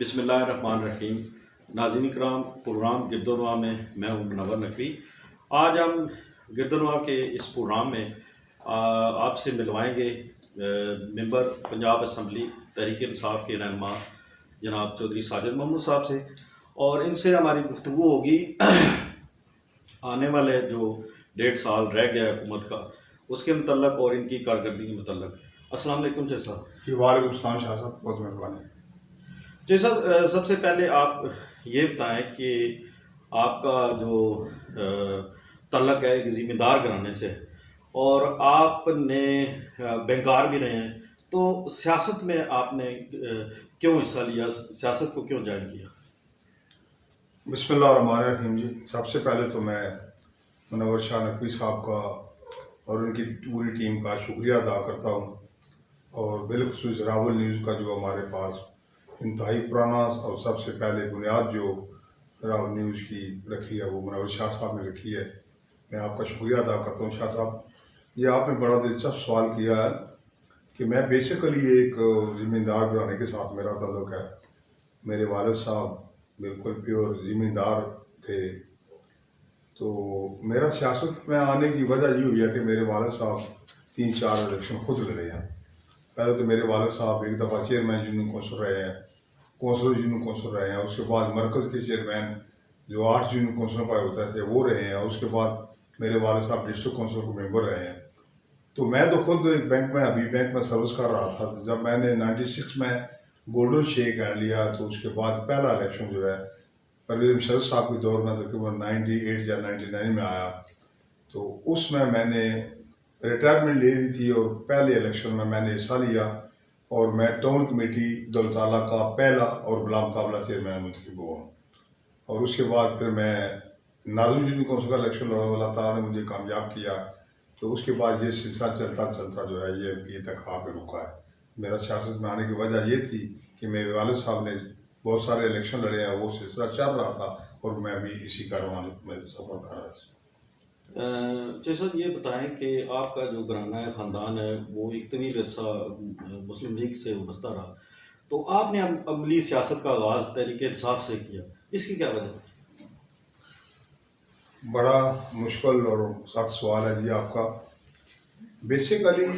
बिस्मिल्लाहिर्रहमानिर्रहीम। नाज़रीन इकराम, प्रोग्राम गिरदोनवा में मैं हूँ मुनव्वर नकवी। आज हम गिरदोनवा के इस प्रोग्राम में आपसे मिलवाएंगे मेंबर पंजाब असम्बली तहरीक इंसाफ के रहनुमा जनाब चौधरी साजिद महमूद साहब से, और इनसे हमारी गुफ्तगू होगी आने वाले जो 1.5 साल रह गया है हुकूमत का, उसके मतलब और इनकी कारकर्दगी के मतलब। अस्सलाम वालेकुम शेख साहब। वालेकुम सलाम शाह साहब, बहुत मेहरबानी। जी साहब, सबसे पहले आप ये बताएं कि आपका जो तल्लक है एक ज़िम्मेदार घराने से, और आपने बैंकार भी रहे हैं, तो सियासत में आपने क्यों हिस्सा लिया, सियासत को क्यों ज्वाइन किया? बिस्मिल्लाहिर्रहमानिर्रहीम जी, सबसे पहले तो मैं मुनव्वर शाह नकवी साहब का और उनकी पूरी टीम का शुक्रिया अदा करता हूँ, और बिलखुसूस रावल न्यूज़ का जो हमारे पास इंतहाई पुराना और सबसे पहले बुनियाद जो रावल न्यूज़ की रखी है वो मुनव्वर शाह साहब ने रखी है। मैं आपका शुक्रिया अदा करता हूँ शाह साहब। ये आपने बड़ा दिलचस्प सवाल किया है कि मैं बेसिकली एक ज़मींदार घराने के साथ मेरा ताल्लुक़ है। मेरे वालिद साहब बिल्कुल प्योर ज़मींदार थे। तो मेरा सियासत में आने की वजह ये हुई है कि मेरे वालिद साहब 3-4 इलेक्शन खुद लड़े हैं। पहले तो मेरे वालिद साहब एक दफ़ा चेयरमैन यूनियन कौंसिल रहे हैं, कौंसिलर यूनियन कौंसिल रहे हैं। उसके बाद मरकज़ के चेयरमैन जो 8 यूनियन कौंसिल पर होता है वो रहे हैं। उसके बाद मेरे वालिद साहब डिस्ट्रिक्ट कौंसिल के मेंबर रहे हैं। तो मैं तो खुद एक बैंक में अभी बैंक में सर्विस कर रहा था। जब मैंने 96 में गोल्डन शेक कर लिया, तो उसके बाद पहला इलेक्शन जो है परवेज़ मुशर्रफ साहब के दौर में तकरीबन 98 या 99 में आया। तो उसमें मैंने रिटायरमेंट ले ली थी और पहले इलेक्शन में मैंने हिस्सा लिया, और मैं टाउन कमेटी दौलताला का पहला और बिला मुकाबला चेयरमैन मुंतखब हुआ। और उसके बाद फिर मैं नाज़िम यूनियन कौंसिल का इलेक्शन लड़ा, अल्लाह ताला ने मुझे कामयाब किया। तो उसके बाद ये सिलसिला चलता चलता जो है ये तक आकर रुका है। मेरा सियासत में आने की वजह ये थी कि मेरे वालिद साहब ने बहुत सारे इलेक्शन लड़े हैं, वो सिलसिला चल रहा था और मैं भी इसी कारवां में सफ़र कर रहा था। जैसा ये बताएं कि आपका जो घराना है, ख़ानदान है, वो एक तवील अर्सा मुस्लिम लीग से वाबस्ता रहा, तो आपने अमली सियासत का आगाज़ तहरीक इंसाफ से किया, इसकी क्या वजह थी? बड़ा मुश्किल और सख्त सवाल है जी आपका। बेसिकली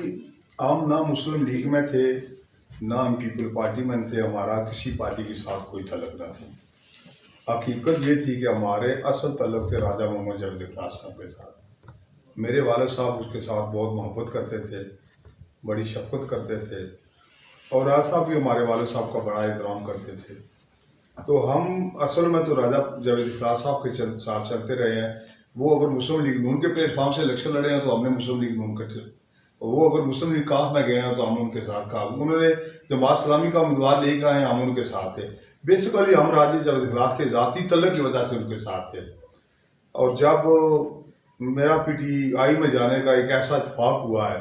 हम ना मुस्लिम लीग में थे, ना हम पीपल पार्टी में थे। हमारा किसी पार्टी के साथ कोई तल्लुक़ न था। हकीकत ये थी कि हमारे असल तल्लुक़ थे राजा मोहम्मद जावेद इखलास साहब के साथ। मेरे वालिद साहब उसके साथ बहुत मोहब्बत करते थे, बड़ी शफ़क़त करते थे, और राजा साहब भी हमारे वालिद साहब का बड़ा एहतराम करते थे। तो हम असल में तो राजा जावेद इखलास साहब के साथ चलते रहे हैं। वो अगर मुस्लिम लीग नून के प्लेटफॉर्म से इलेक्शन लड़े हैं तो हमने मुस्लिम लीग नून के, वो अगर मुस्लिम लीग काफ में गए हैं तो हम उनके साथ का, उन्होंने जमात इस्लामी का उम्मीदवार लेकर आए, हम उनके साथ थे। बेसिकली हम राजा जावेद इखलास के ज़ाती तल्लुक़ की वजह से उनके साथ थे। और जब मेरा PTI में जाने का एक ऐसा इत्तेफाक हुआ है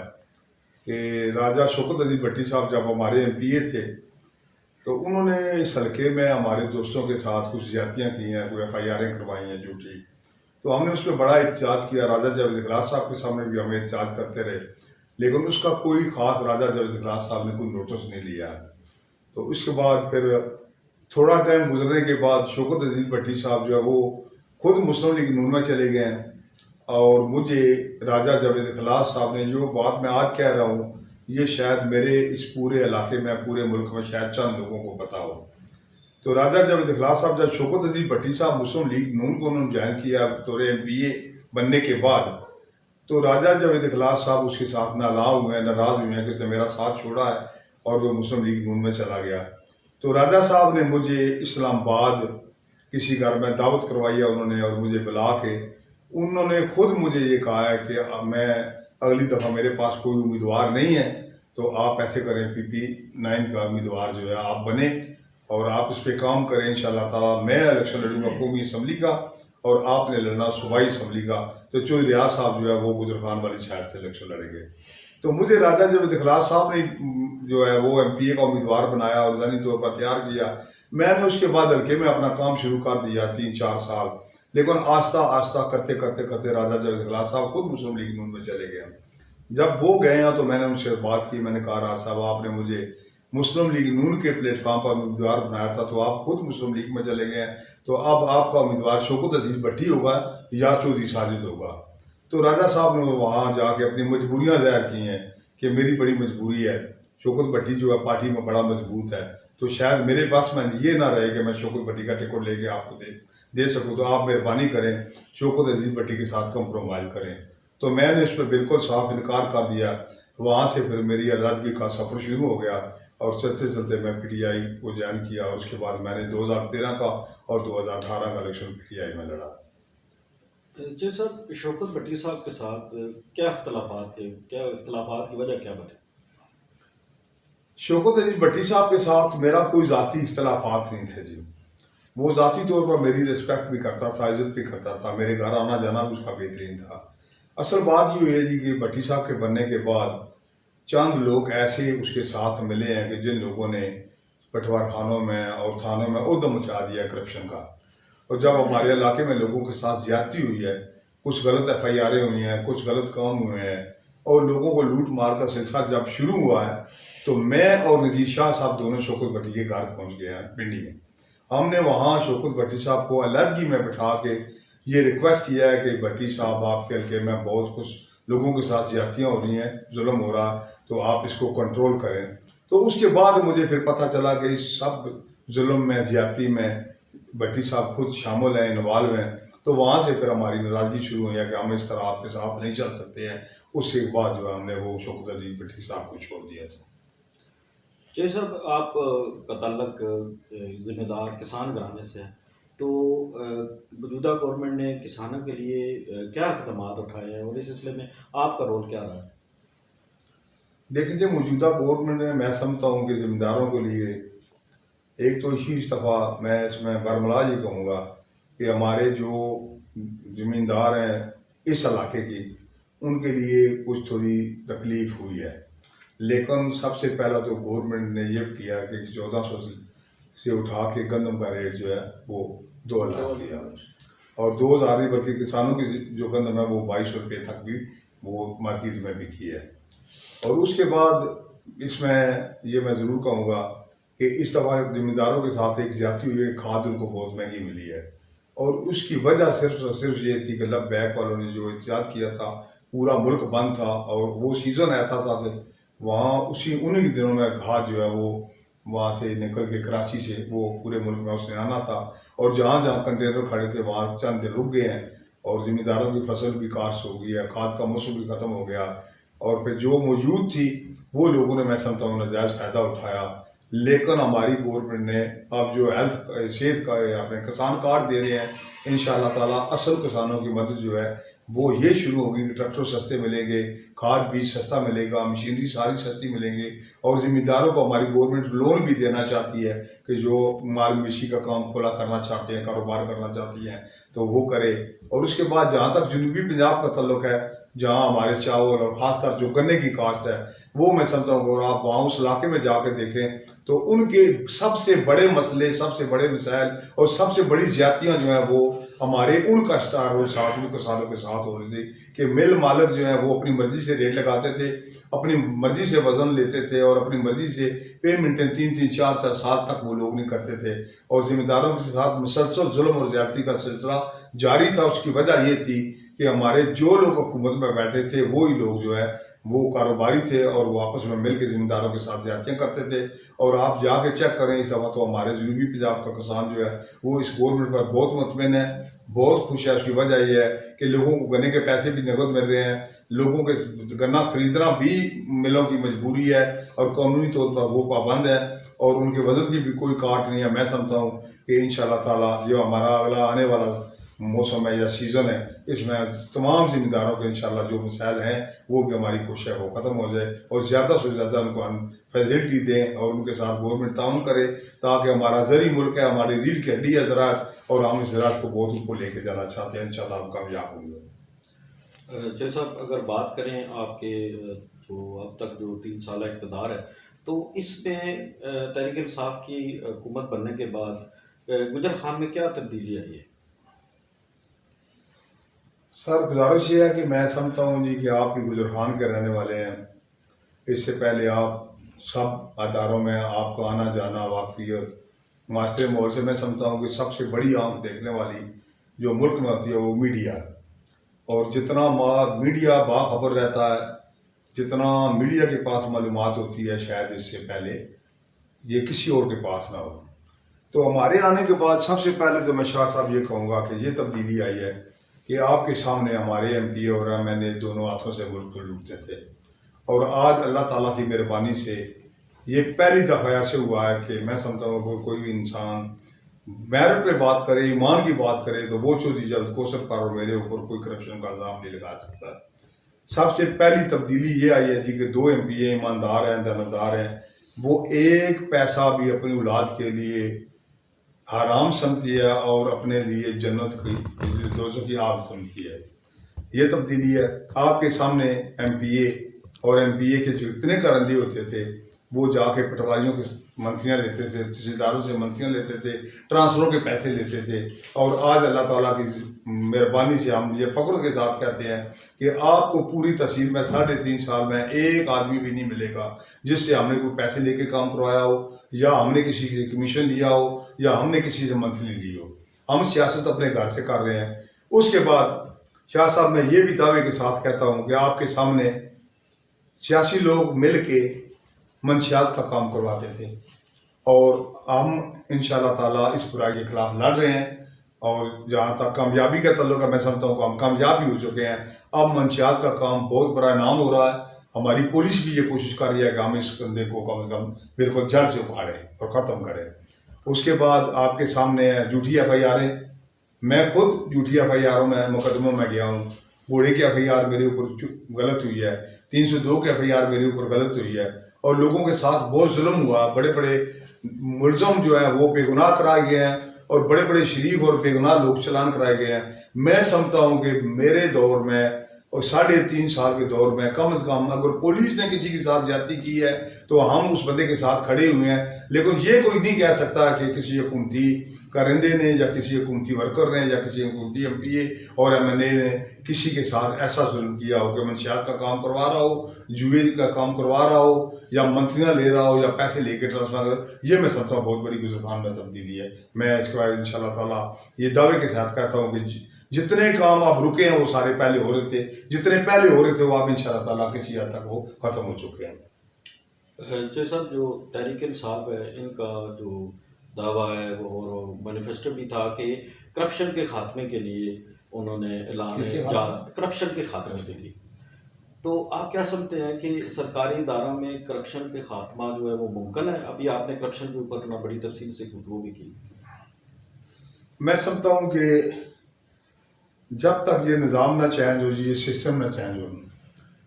कि राजा शौकत अली भट्टी साहब जब हमारे MPA थे, तो उन्होंने इस हल्के में हमारे दोस्तों के साथ कुछ ज़्यादतियाँ की हैं, कोई FIR करवाई हैं झूठी। तो हमने उस पर बड़ा एहतजाज किया। राजा जावेद इखलास साहब के सामने भी हम एहतजाज करते रहे, लेकिन उसका कोई ख़ास राजा जावेद इखलास साहब ने कोई नोटिस नहीं लिया। तो उसके बाद फिर थोड़ा टाइम गुजरने के बाद शौकत अजीज़ भट्टी साहब जो है वो खुद मुस्लिम लीग नून में चले गए हैं, और मुझे राजा जावेद इखलास साहब ने जो बात मैं आज कह रहा हूँ, ये शायद मेरे इस पूरे इलाके में, पूरे मुल्क में शायद चंद लोगों को पता हो। तो राजा जावेद इखलास साहब जब शौकत अजीज़ भट्टी साहब मुस्लिम लीग नून को उन्होंने ज्वाइन किया बतौर MPA बनने के बाद, तो राजा जावेद इखलास साहब उसके साथ नाराज़ हुए हैं कि उसने मेरा साथ छोड़ा है और वो मुस्लिम लीग नून में चला गया। तो राजा साहब ने मुझे इस्लामाबाद किसी घर में दावत करवाई है उन्होंने, और मुझे बुला के उन्होंने खुद मुझे ये कहा है कि मैं अगली दफ़ा मेरे पास कोई उम्मीदवार नहीं है, तो आप ऐसे करें PP9 का उम्मीदवार जो है आप बने और आप इस पर काम करें। इंशाअल्लाह ताला मैं इलेक्शन लड़ूंगा कौमी असम्बली का, और आपने लड़ना सूबाई असम्बली का। तो चौधरी रियाज साहब जो है वो गुजरखान वाली साइड से इलेक्शन लड़ेंगे। तो मुझे राजा जावेद इखलास साहब ने जो है वो MPA का उम्मीदवार बनाया और ज़ानी तौर पर तैयार किया। मैंने उसके बाद हल्के में अपना काम शुरू कर दिया 3-4 साल, लेकिन आस्ता आस्ता करते करते करते राजा जावेद इखलास साहब खुद मुस्लिम लीग नून में चले गए। जब वो गए हैं तो मैंने उनसे बात की, मैंने कहा राजा साहब आपने मुझे मुस्लिम लीग नून के प्लेटफॉर्म पर उम्मीदवार बनाया था, तो आप खुद मुस्लिम लीग में चले गए हैं। तो अब आपका उम्मीदवार शौकत अजीज भट्टी होगा या चौधरी साजिद होगा। तो राजा साहब ने वहाँ जाके अपनी मजबूरियाँ ज़ाहिर की हैं कि मेरी बड़ी मजबूरी है, शौकत भट्टी जो है पार्टी में बड़ा मजबूत है, तो शायद मेरे पास में ये ना रहे कि मैं शौकत भट्टी का टिकट लेके आपको दे सकूँ, तो आप मेहरबानी करें शौकत अजीज भट्टी के साथ कंप्रोमाइज़ करें। तो मैंने इस पर बिल्कुल साफ इनकार कर दिया। वहाँ से फिर मेरी अलहदगी का सफ़र शुरू हो गया और चलते चलते मैं पीटीआई को ज्वाइन किया, और उसके बाद मैंने 2013 का और 2018 का इलेक्शन पीटीआई में लड़ा। जी सर, शौकत भट्टी साहब के साथ क्या इख्तलाफात थे, क्या इख्तलाफात की वजह क्या बने? शौकत अजीज भट्टी साहब के साथ मेरा कोई ज़ाती इख्तलाफात नहीं थे जी। वो ज़ाती तौर पर मेरी रिस्पेक्ट भी करता था, इज़्ज़त भी करता था, मेरे घर आना जाना भी उसका बेहतरीन था। असल बात ये है जी कि भट्टी साहब के बनने के बाद चंद लोग ऐसे उसके साथ मिले हैं कि जिन लोगों ने पटवार खानों में और थानों में उद्दम मचा दिया करप्शन का। और जब हमारे इलाके में लोगों के साथ ज्यादती हुई है, कुछ गलत FIR हुई हैं, कुछ गलत काम हुए हैं और लोगों को लूट मार का सिलसिला जब शुरू हुआ है, तो मैं और नजीर शाह साहब दोनों शौकत भट्टी के घर पहुंच गए हैं पिंडी में। हमने वहाँ शौकत भट्टी साहब को अलहदगी में बिठा के ये रिक्वेस्ट किया है कि भट्टी साहब आपके हल्के में बहुत कुछ लोगों के साथ ज्यादतियाँ हो रही हैं, जुल्म हो रहा, तो आप इसको कंट्रोल करें। तो उसके बाद मुझे फिर पता चला कि इस सब जुल्म में ज्यादती में भट्टी साहब खुद शामिल हैं, इन्वॉल्व हैं। तो वहाँ से फिर हमारी नाराज़गी शुरू हुई है कि हम इस तरह आपके साथ नहीं चल सकते हैं। उसके बाद जो है हमने वो शौकत अजीज भट्टी साहब को छोड़ दिया था। जी साहब, आप का ताल्लुक जिम्मेदार किसान घराने से है, तो मौजूदा गवर्नमेंट ने किसानों के लिए क्या इक़दाम उठाए हैं और इस सिलसिले में आपका रोल क्या रहा है? देखिए, मौजूदा गवर्नमेंट में मैं समझता हूँ कि जिम्मेदारों के लिए एक तो इस दफ़ा मैं इसमें बरमला ये कहूँगा कि हमारे जो ज़मींदार हैं इस इलाके की, उनके लिए कुछ थोड़ी तकलीफ़ हुई है। लेकिन सबसे पहला तो गवर्नमेंट ने ये किया कि 1400 से उठा के गंदम का रेट जो है वो 2000 किया, और 2000 ही बल्कि किसानों की जो गंदम है वो 2200 रुपये तक भी वो मार्केट में बिकी है। और उसके बाद इसमें ये मैं ज़रूर कहूँगा कि इस दफ़ा ज़मींदारों के साथ एक ज्यादती हुई है, खाद उनको बहुत महंगी मिली है, और उसकी वजह सिर्फ ये थी कि लब बैक वालों ने जो एहतियात किया था, पूरा मुल्क बंद था और वो सीज़न ऐसा था कि वहाँ उन्हीं दिनों में खाद जो है वो वहाँ से निकल के कराची से वो पूरे मुल्क में उसने आना था, और जहाँ जहाँ कंटेनर खड़े थे वहाँ चंद दिन रुक गए हैं और ज़मींदारों की फसल भी काश्त हो गई है, खाद का मौसम भी ख़त्म हो गया, और फिर जो मौजूद थी वो लोगों ने मैं समझता हूँ नाजायज़ फ़ायदा उठाया। लेकिन हमारी गवर्नमेंट ने अब जो हेल्थ सेहत का अपने किसान कार्ड दे रहे हैं, इंशाअल्लाह ताला असल किसानों की मदद जो है वो ये शुरू होगी कि ट्रैक्टर सस्ते मिलेंगे, खाद बीज सस्ता मिलेगा, मशीनरी सारी सस्ती मिलेंगी, और ज़मींदारों को हमारी गवर्नमेंट लोन भी देना चाहती है कि जो माल मवेशी का काम खुला करना चाहते हैं, कारोबार करना चाहती हैं, तो वो करे। और उसके बाद जहाँ तक जनूबी पंजाब का तल्लुक है, जहाँ हमारे चावल और ख़ासकर जो गन्ने की काश्त है, वो मैं समझता हूँ और आप वहाँ उस इलाके में जाके देखें तो उनके सबसे बड़े मसले, सबसे बड़े मिसाइल और सबसे बड़ी ज्यादतियाँ जो हैं वो हमारे उन काश्तकारों के साथ, उन किसानों के साथ हो रही थी कि मिल मालिक जो है वो अपनी मर्जी से रेट लगाते थे, अपनी मर्जी से वजन लेते थे और अपनी मर्जी से पेमेंटें 3-3, 4-4 साल तक वो लोग नहीं करते थे, और जिम्मेदारों के साथ मुसलसल जुल्म और ज्यादती का सिलसिला जारी था। उसकी वजह ये थी कि हमारे जो लोग हुकूमत में बैठे थे वही लोग जो है वो कारोबारी थे और वो आपस में मिल के जिम्मेदारों के साथ ज्यादतियाँ करते थे। और आप जाके चेक करें इस दफ़ा तो हमारे जनूबी पंजाब का किसान जो है वो इस गवर्नमेंट पर बहुत मुतमिन है, बहुत खुश है। उसकी वजह यह है कि लोगों को गन्ने के पैसे भी नकद मिल रहे हैं, लोगों के गन्ना खरीदना भी मिलों की मजबूरी है और कानूनी तौर पर वो पाबंद है और उनके वजन की भी कोई काट नहीं है। मैं समझता हूँ कि इंशाअल्लाह ताला जो हमारा अगला आने वाला मौसम है या सीज़न है, इसमें तमाम जिम्मेदारों के इंशाअल्लाह जो मसाइल हैं वो भी हमारी कोशिश है वो ख़त्म हो जाए और ज़्यादा से ज़्यादा उनको हम फैसिलिटी दें और उनके साथ गवर्नमेंट ताउन करे, ताकि हमारा ज़री मुल्क है, हमारी रीढ़ की हड्डी है ज़राअत, और हम इस ज़राअत को बहुत ऊपर लेके जाना चाहते हैं। इंशाअल्लाह हम कामयाब होंगे। जय साहब, अगर बात करें आपके जो अब तक जो 3 साल इक़्तिदार है, तो इसमें तहरीक इंसाफ की हुकूमत बनने के बाद गुजर खान में क्या तब्दीली आई है? सर, गुजारिश ये है कि मैं समझता हूँ जी कि आप भी गुजर खान के रहने वाले हैं। इससे पहले आप सब अदारों में आपका आना जाना, वाकफियत, माशरे माहौल से मैं समझता हूँ कि सबसे बड़ी आंख देखने वाली जो मुल्क में होती है वो मीडिया। और जितना मीडिया बाखबर रहता है, जितना मीडिया के पास मालूमात होती है, शायद इससे पहले ये किसी और के पास ना हो। तो हमारे आने के बाद सबसे पहले तो मैं शाह साहब ये कहूँगा कि ये तब्दीली आई है कि आपके सामने हमारे MP और MNA दोनों हाथों से मुल्क को लूटते थे, और आज अल्लाह ताला की मेहरबानी से ये पहली दफ़ा ऐसे हुआ है कि मैं समझता हूँ कि कोई भी इंसान मेरिट पे बात करे, ईमान की बात करे, तो वो चौधरी जल्द कोसर पर और मेरे ऊपर कोई करप्शन का इल्ज़ाम नहीं लगा सकता। सबसे पहली तब्दीली ये आई है जी कि 2 MP ईमानदार हैं, दनदार हैं, वो एक पैसा भी अपनी औलाद के लिए हराम समझती है और अपने लिए जन्नत की, दोज़ख की आग समझती है। ये तब्दीली है। आपके सामने MPA और MPA के जो इतने करंदे होते थे, वो जाके पटवारियों के मंथलियाँ लेते थे, तहसीलदारों से मंथलियाँ लेते थे, ट्रांसफरों के पैसे लेते थे। और आज अल्लाह ताला की मेहरबानी से हम ये फ़ख्र के साथ कहते हैं कि आपको पूरी तहसील में 3.5 साल में एक आदमी भी नहीं मिलेगा जिससे हमने कोई पैसे लेके काम करवाया हो, या हमने किसी से कमीशन लिया हो, या हमने किसी से मंथली ली हो। हम सियासत अपने घर से कर रहे हैं। उसके बाद शाह साहब, मैं ये भी दावे के साथ कहता हूँ कि आपके सामने सियासी लोग मिल के मंशियात का काम करवाते थे, और हम इंशाअल्लाह ताला इस बुराई के खिलाफ लड़ रहे हैं। और जहाँ तक कामयाबी का तल्लुक है, मैं समझता हूँ कि हम कामयाब भी हो चुके हैं। अब मंशियात का काम बहुत बड़ा नाम हो रहा है। हमारी पुलिस भी ये कोशिश कर रही है कि हम इस धंधे को कम से कम बिल्कुल जड़ से उखाड़ें और ख़त्म करें। उसके बाद आपके सामने है झूठी FIR। मैं खुद झूठी FIR में मुकदमों में गया हूँ। घोड़े की FIR मेरे ऊपर गलत हुई है, 302 की FIR मेरे ऊपर गलत हुई है, और लोगों के साथ बहुत जुल्म हुआ। बड़े बड़े मुलजम जो हैं वो बेगुनाह कराए गए हैं, और बड़े बड़े शरीफ और बेगुनाह लोग चलान कराए गए हैं। मैं समझता हूँ कि मेरे दौर में और 3.5 साल के दौर में कम से कम अगर पुलिस ने किसी के साथ ज्यादती की है तो हम उस बंदे के साथ खड़े हुए हैं। लेकिन ये कोई नहीं कह सकता कि किसी हुकूमती कारिंदे ने या किसी हुकूमती वर्कर ने या किसी हुकूमती MPA और MNA ने किसी के साथ ऐसा जुल्म किया हो कि मंशियात का काम करवा रहा हो, जुए का काम करवा रहा हो, या मंथलियाँ ले रहा हो, या पैसे लेके ट्रांसफर कर। ये मैं समझता हूँ बहुत बड़ी गुजरखान में तब्दीली है। मैं इसके बाद इंशाअल्लाह ताला ये दावे के साथ कहता हूँ कि जितने काम अब रुके हैं वो सारे पहले हो रहे थे, जितने पहले हो रहे थे वो अब इंशाअल्लाह ताला किसी हद तक वो ख़त्म हो चुके हैं। जैसा जो तहरीक इंसाफ है, इनका जो दावा है वो और मैनिफेस्टो भी था कि करप्शन के खात्मे के लिए उन्होंने ऐलान करप्शन के खात्मे के लिए। तो आप क्या समझते हैं कि सरकारी इदारों में करप्शन के खात्मा जो है वो मुमकिन है? अभी आपने करप्शन के ऊपर ना बड़ी तफसील से गुफ्तगू भी की। मैं समझता हूँ कि जब तक ये निज़ाम ना चेंज हो, ये सिस्टम ना चेंज हो,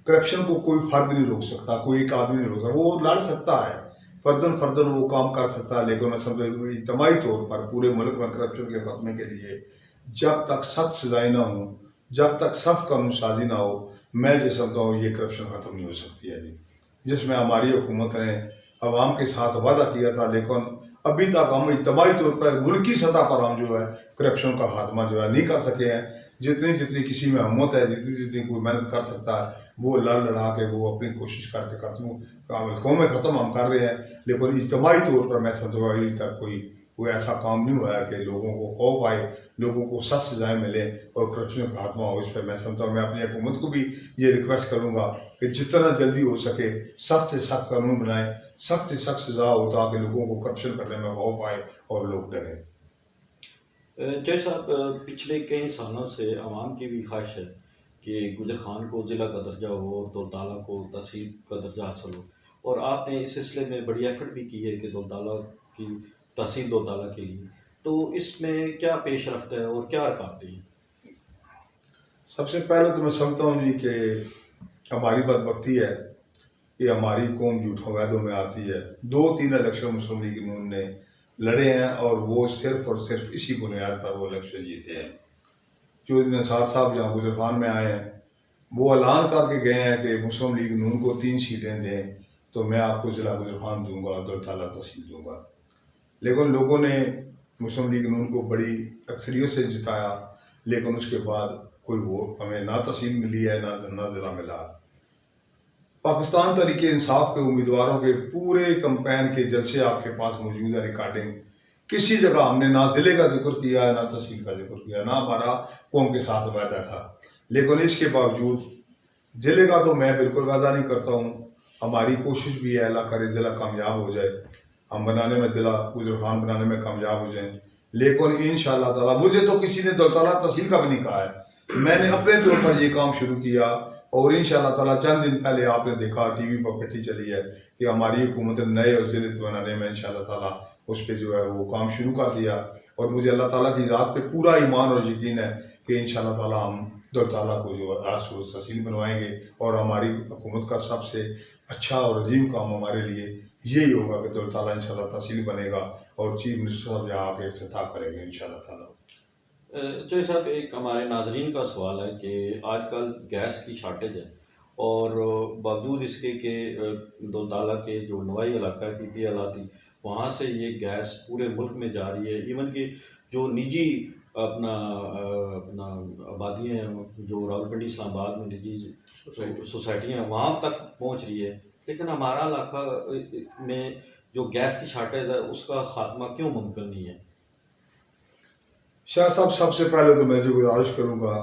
करप्शन को कोई फर्द नहीं रोक सकता, कोई एक आदमी नहीं रोक सकता। वो लड़ सकता है, फर्दन वो काम कर सकता है, लेकिन मैं समझ इज्तमाही तौर पर पूरे मुल्क में करप्शन के खात्मे के लिए जब तक सख्त सजाएं ना हो, जब तक सख्त कानून साजी ना हो, मैं जो समझता हूँ ये करप्शन ख़त्म नहीं हो सकती है। जिसमें हमारी हुकूमत ने अवाम के साथ वादा किया था, लेकिन अभी तक हम इज्तमाही तौर पर मुल्की सतह पर हम जो है करप्शन का खात्मा जो है नहीं कर सके हैं। जितनी जितनी किसी में हिम्मत है, जितनी जितनी कोई मेहनत कर सकता है, वो लड़ लड़ा के वो अपनी कोशिश करके कौमें ख़त्म हम कर रहे हैं। लेकिन इज्तमाही तौर पर मैं समझूंगा अभी तक कोई ऐसा काम नहीं हुआ है कि लोगों को खौफ आए, लोगों को सख्त सजाएं मिले और करप्शन का खात्मा हो। इस पर मैं समझता हूँ, मैं अपनी हुकूमत को भी ये रिक्वेस्ट करूँगा कि जितना जल्दी हो सके सख्त से सख्त कानून बनाएं, सख्त से सख्त सजा हो, ताकि लोगों को करप्शन करने में खौफ आए और लोग डरें। जय साहब, पिछले कई सालों से आवाम की भी ख्वाहिश है कि गुजर खान को ज़िला का दर्जा हो और दौलताला को तहसील का दर्जा हासिल हो, और आपने इस सिलसिले में बड़ी एफर्ट भी की है कि दौलताला की तहसील दौलताला के लिए। तो इसमें क्या पेश रफ्त है और क्या रुकावटें हैं? सबसे पहले तो मैं समझता हूँ जी कि हमारी बदबख्ती है कि हमारी कौम झूठों वादों में आती है। 2-3 इलेक्शन मुस्लिम लीग नून ने लड़े हैं, और वो सिर्फ और सिर्फ इसी बुनियाद पर वो इलेक्शन जीते हैं। चौधरी निसार साहब जहाँ गुजर खान में आए हैं, वो ऐलान करके गए हैं कि मुस्लिम लीग नून को 3 सीटें दें तो मैं आपको ज़िला गुजर खान दूँगा, दौलताला तहसील दूँगा। लेकिन लोगों ने मुस्लिम लीग नून को बड़ी अक्सरियत से जिताया, लेकिन उसके बाद कोई वोट हमें ना तहसील मिली है ना ज़िला मिला। पाकिस्तान तरीके इंसाफ के उम्मीदवारों के पूरे कंपेन के जलसे आपके पास मौजूद है, रिकॉर्डिंग। किसी जगह हमने ना ज़िले का जिक्र किया, ना तहसील का जिक्र किया, ना हमारा कौम के साथ वायदा था। लेकिन इसके बावजूद ज़िले का तो मैं बिल्कुल वादा नहीं करता हूँ। हमारी कोशिश भी है, अल्लाह करे ज़िला कामयाब हो जाए, हम बनाने में, ज़िला गुजर खान बनाने में कामयाब हो जाएं। लेकिन इंशाअल्लाह ताला, मुझे तो किसी ने दौलताला तहसील का भी नहीं कहा है, मैंने अपने तौर पर ये काम शुरू किया। और इंशाअल्लाह ताला चंद दिन पहले आपने देखा टीवी पर पिट्ठी चली है कि हमारी हुकूमत ने नए ज़िले बनाने में इंशाअल्लाह ताला उस पर जो है वो काम शुरू कर दिया। और मुझे अल्लाह ताला की ज़ात पे पूरा ईमान और यकीन है कि इंशाअल्लाह ताला हम दौलताला को जो आज तहसील बनवाएंगे। और हमारी हुकूमत का सबसे अच्छा और अजीम काम हमारे लिए यही होगा कि दौलताला इंशाअल्लाह तहसील बनेगा और चीफ मिनिस्टर साहब यहाँ आके इफ्तिताह करेंगे इंशाअल्लाह ताला। जो साहब, एक हमारे नाजरीन का सवाल है कि आजकल गैस की शार्टेज है और बावजूद इसके कि दौलताला के जो नवाई इलाका है पीपी अलाती, वहाँ से ये गैस पूरे मुल्क में जा रही है। इवन कि जो निजी अपना अपना आबादियाँ हैं, जो रावलपिंडी इस्लामाबाद में निजी सोसाइटियाँ हैं, वहाँ तक पहुँच रही है। लेकिन हमारा इलाका में जो गैस की शार्टेज है उसका खात्मा क्यों मुमकिन नहीं है? शाह साहब, सबसे पहले तो मैं जो गुजारिश करूँगा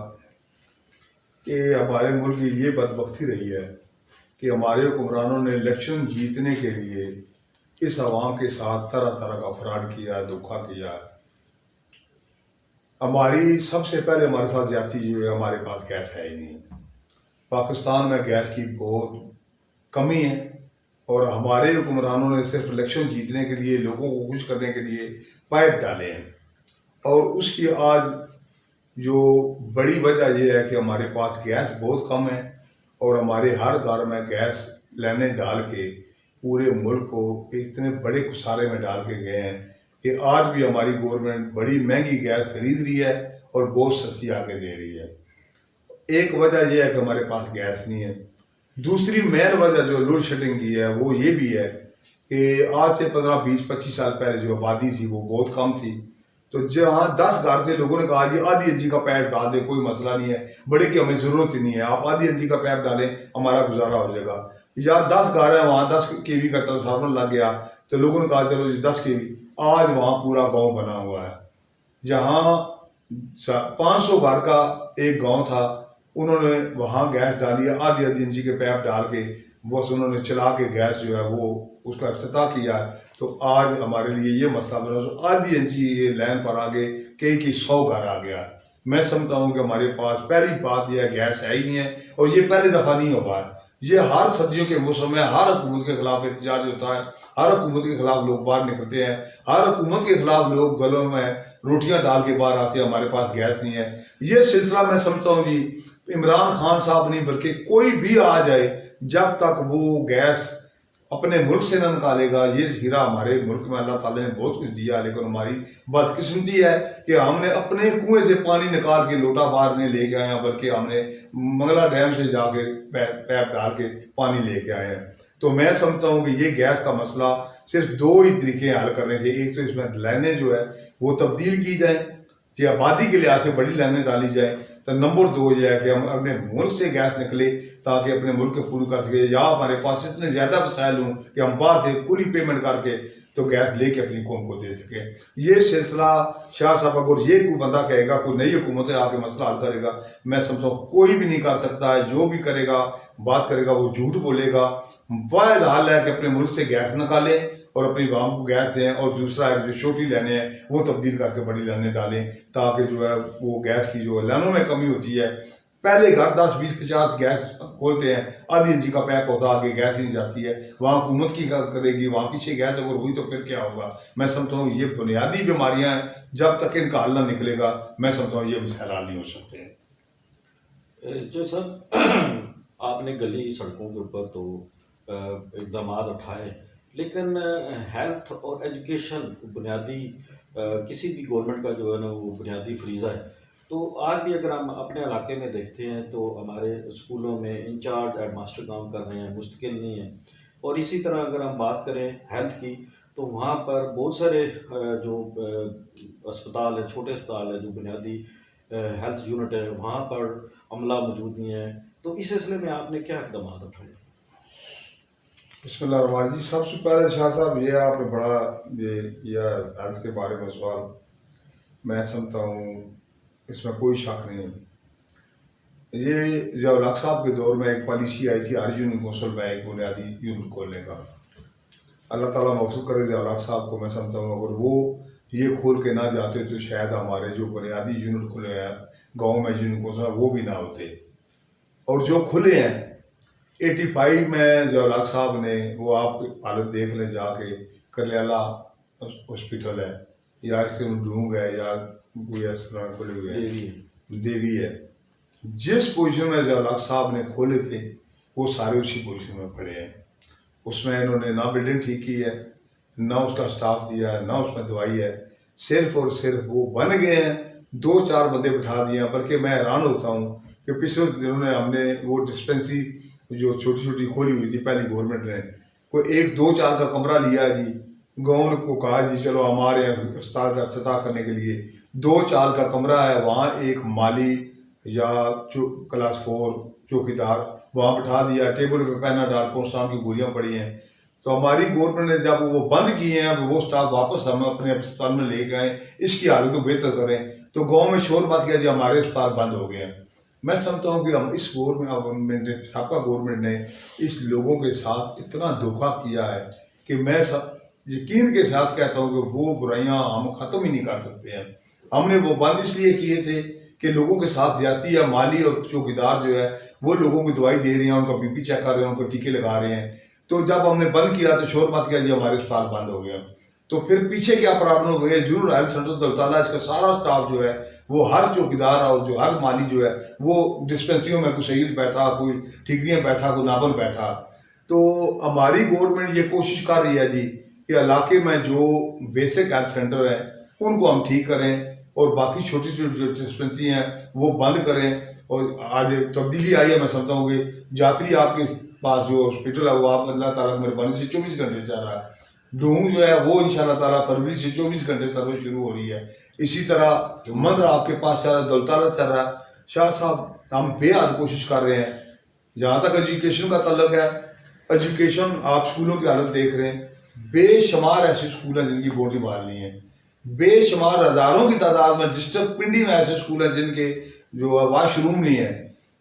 कि हमारे मुल्क की ये बदबख्ती रही है कि हमारे हुक्मरानों ने इलेक्शन जीतने के लिए इस आवाम के साथ तरह तरह का फ्रॉड किया, धोखा किया। हमारी सबसे पहले हमारे साथ ज्यादती जो है, हमारे पास गैस है ही नहीं। पाकिस्तान में गैस की बहुत कमी है और हमारे हुक्मरानों ने सिर्फ इलेक्शन जीतने के लिए, लोगों को खुश करने के लिए पाइप डाले हैं। और उसकी आज जो बड़ी वजह यह है कि हमारे पास गैस बहुत कम है और हमारे हर घर में गैस लाने डाल के पूरे मुल्क को इतने बड़े खुसारे में डाल के गए हैं कि आज भी हमारी गवर्नमेंट बड़ी महंगी गैस खरीद रही है और बहुत सस्ती आके दे रही है। एक वजह यह है कि हमारे पास गैस नहीं है। दूसरी मेन वजह जो लोड शेडिंग की है वो ये भी है कि आज से 15, 20, 25 साल पहले जो आबादी थी वो बहुत कम थी। तो जहाँ 10 घर थे, लोगों ने कहा जी आधी इंची का पाइप डाल दे, कोई मसला नहीं है, बड़े की हमें ज़रूरत ही नहीं है, आप आधी इंची का पाइप डालें, हमारा गुजारा हो जाएगा। या 10 घर है, वहाँ 10 kV का ट्रांसफार्मर लग गया तो लोगों ने कहा चलो जी 10 kV। आज वहाँ पूरा गांव बना हुआ है। जहाँ 500 घर का एक गांव था, उन्होंने वहाँ गैस डाली है, आधी आधी इंची के पाइप डाल के बस उन्होंने चला के गैस जो है वो उसका इफ्तिताह किया है। तो आज हमारे लिए ये मसला बना, तो आधी इंची ये लाइन पर आगे कई की 100 घर आ गया। मैं समझता हूँ कि हमारे पास पहली बात यह गैस है ही नहीं है और ये पहली दफ़ा नहीं हुआ है। ये हर सदियों के मौसम में हर हुकूमत के खिलाफ एहतजाज होता है, हर हुकूमत के खिलाफ लोग बाहर निकलते हैं, हर हुकूमत के खिलाफ लोग गलों में रोटियां डाल के बाहर आते हैं, हमारे पास गैस नहीं है। ये सिलसिला मैं समझता हूँ जी, इमरान खान साहब नहीं बल्कि कोई भी आ जाए, जब तक वो गैस अपने मुल्क से न निकालेगा, ये हीरा हमारे मुल्क में अल्लाह ताला ने बहुत कुछ दिया, लेकिन हमारी बदकिस्मती है कि हमने अपने कुएं से पानी निकाल के लोटा बाहर नहीं लेके आए हैं, बल्कि हमने मंगला डैम से जाके पैप डाल के पानी लेके आए हैं। तो मैं समझता हूँ कि ये गैस का मसला सिर्फ 2 ही तरीके हल करने के। एक तो इसमें लाइनें जो है वो तब्दील की जाए, कि आबादी के लिहाज से बड़ी लाइनें डाली जाए। तो नंबर 2 ये है कि हम अपने मुल्क से गैस निकले ताकि अपने मुल्क को पूरी कर सके, या हमारे पास इतने ज़्यादा वसाइल हों कि हम बाहर से पूरी पेमेंट करके तो गैस लेके अपनी कौम को दे सके। ये सिलसिला शाह साहब, अगर ये कोई बंदा कहेगा कोई नई हुकूमत आके मसला हल करेगा, मैं समझता हूँ कोई भी नहीं कर सकता है। जो भी करेगा, बात करेगा, वो झूठ बोलेगा। वाहिद हल है कि अपने मुल्क से गैस निकालें और अपनी आवाम को गैस दें, और दूसरा है जो छोटी लाइनें हैं वो तब्दील करके बड़ी लाइनें डालें, ताकि जो है वो गैस की जो लाइनों में कमी होती है। पहले घर 10, 20, 50 गैस खोलते हैं, आधी इंची का पैक होता है, आगे गैस नहीं जाती है। वहाँ हुकूमत की क्या करेगी, वहाँ पीछे गैस अगर हुई तो फिर क्या होगा। मैं समझता हूँ ये बुनियादी बीमारियाँ हैं, जब तक इनका हल ना निकलेगा मैं समझता हूँ ये मसला हल नहीं हो सकते। जो सर आपने गली सड़कों के ऊपर तो इकदाम उठाए, लेकिन हेल्थ और एजुकेशन बुनियादी किसी भी गवर्नमेंट का जो है ना वो बुनियादी फरीज़ा है। तो आज भी अगर हम अपने इलाके में देखते हैं तो हमारे स्कूलों में इंचार्ज हेडमास्टर काम कर रहे हैं, मुस्तकिल नहीं है। और इसी तरह अगर हम बात करें हेल्थ की, तो वहाँ पर बहुत सारे जो अस्पताल है, छोटे अस्पताल है, जो बुनियादी हेल्थ यूनिट है, वहाँ पर अमला मौजूद नहीं है। तो इस सिलसिले में आपने क्या इकदाम उठाए? बिस्मिल्लाह जी। सबसे पहले शाह साहब, ये आपने बड़ा ये किया हेल्थ के बारे में सवाल। मैं समझता हूँ इसमें कोई शक नहीं। ये जवाहर साहब के दौर में एक पॉलिसी आई थी हर यूनियन कौंसिल में एक बुनियादी यूनिट खोलने का। अल्लाह ताला मकसूद करे जवाहर साहब को। मैं समझता हूँ अगर वो ये खोल के ना जाते तो शायद हमारे जो बुनियादी यूनिट खुले हैं गाँव में यूनियन कौंसिल वो भी ना होते। और जो खुले हैं 85 में जवाहर साहब ने, वो आप हालत देख लें जाके, करलियाला हॉस्पिटल है या इसके ढूंढ है या कोई इस तरह खुले हुए हैं, देवी है। जिस पोजीशन में जवाहर साहब ने खोले थे वो सारे उसी पोजीशन में पड़े हैं। उसमें इन्होंने ना बिल्डिंग ठीक की है, ना उसका स्टाफ दिया है, ना उसमें दवाई है। सिर्फ और सिर्फ वो बन गए हैं, 2-4 बंदे बिठा दिए हैं। बल्कि मैं हैरान होता हूँ कि पिछले दिनों में हमने वो डिस्पेंसरी जो छोटी छोटी खोली हुई थी पहली गवर्नमेंट ने, कोई 1-2-4 का कमरा लिया जी, गाँव को कहा जी चलो हमारे अस्पताल का इफ्तिताह करने के लिए 2-4 का कमरा है, वहाँ एक माली या क्लास 4 चौकीदार वहाँ बिठा दिया, टेबल पे पहना डाल पोस्टाम की गोलियाँ पड़ी हैं। तो हमारी गवर्नमेंट ने जब वो बंद किए हैं, अब वो स्टाफ वापस हम अपने अस्पताल में ले गए, इसकी हालत को बेहतर करें। तो गांव में शोर मच गया जी हमारे अस्पताल बंद हो गए हैं। मैं समझता हूँ कि हम इस गवर्नमेंट साबका गवर्नमेंट ने इस लोगों के साथ इतना धोखा किया है कि मैं सब यकीन के साथ कहता हूँ कि वो बुराइयाँ हम ख़त्म ही नहीं कर सकते हैं। हमने वो बंद इसलिए किए थे कि लोगों के साथ जाती है, माली और चौकीदार जो है वो लोगों को दवाई दे रहे हैं, उनका बीपी चेक कर रहे हैं, उनको टीके लगा रहे हैं। तो जब हमने बंद किया तो शोर मच गया जी हमारे अस्पताल बंद हो गया। तो फिर पीछे क्या प्रॉब्लम हो गई? जरूर हेल्थ सेंटर दौलताला इसका सारा स्टाफ जो है वो हर चौकीदार और जो हर माली जो है वो डिस्पेंसरियों में कोई शहीद बैठा, कोई ठिकरियाँ बैठा, कोई नाबल बैठा। तो हमारी गवर्नमेंट ये कोशिश कर रही है जी कि इलाके में जो बेसिक हेल्थ सेंटर है उनको हम ठीक करें और बाकी छोटी छोटी जो डिस्पेंसरी हैं वो बंद करें। और आज तब्दीली आई है। मैं समझता हूँ कि यात्री आपके पास जो हॉस्पिटल है वो आप अल्लाह ताला की मेहरबानी से 24 घंटे चल रहा है। ढूंढ जो है वो इंशाल्लाह ताला फरवरी से 24 घंटे सर्विस शुरू हो रही है। इसी तरह मंदर आपके पास चल रहा है, दौलताला चल रहा है। शाह साहब, हम बेहद कोशिश कर रहे हैं। जहाँ तक एजुकेशन का तल्लक है, एजुकेशन आप स्कूलों की हालत देख रहे हैं, बेशुमार ऐसे स्कूल हैं जिनकी बोर्ड बाल नहीं है। बेशुमार हजारों की तादाद में डिस्ट्रिक्ट पिंडी में ऐसे स्कूल हैं जिनके जो वाशरूम नहीं है।